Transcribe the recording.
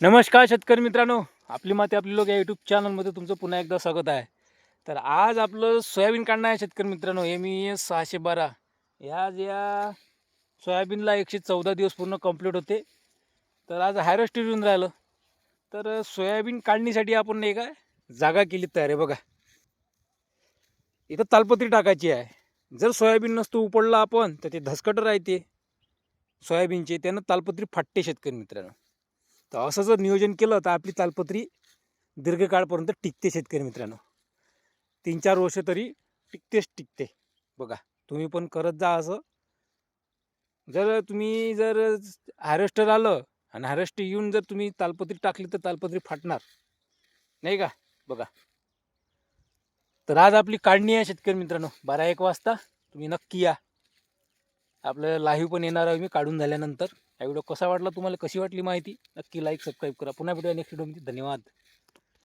नमस्कार शेतकरी मित्रांनो, आपली माती आपली लोक या यूट्यूब चॅनलमध्ये तुमचं पुन्हा एकदा स्वागत आहे. तर आज आपलं सोयाबीन काढणं आहे शेतकरी मित्रांनो. MES 612 या सोयाबीनला 114 दिवस पूर्ण कंप्लीट होते. तर आज हार्वेस्ट येऊन राहिलं. तर सोयाबीन काढणीसाठी आपण नाही का जागा केली तयार आहे बघा. इथं तालपत्री टाकायची आहे. जर सोयाबीन नसतं उपडला आपण तर ते धसकट राहते सोयाबीनचे, त्यानं तालपत्री फाटते शेतकरी मित्रांनो. तर असं जर नियोजन केलं तर आपली तालपत्री दीर्घकाळपर्यंत टिकते शेतकरी मित्रांनो. 3-4 वर्ष तरी टिकते बघा. तुम्ही पण करत जा असं. जर हार्वेस्टर आलं आणि हार्वेस्टर येऊन जर तुम्ही तालपत्री टाकली तर तालपत्री फाटणार नाही का बघा. तर आज आपली काढणी आहे शेतकरी मित्रांनो 12-1 वाजता. तुम्ही नक्की या. आपलं लाईव्ह पण येणार आहे मी काढून झाल्यानंतर. हा व्हिडिओ कसा वाटला तुम्हाला, कशी वाटली माहिती, नक्की लाईक सबस्क्राईब करा. पुन्हा भेटूया नेक्स्ट व्हिडिओमध्ये. धन्यवाद.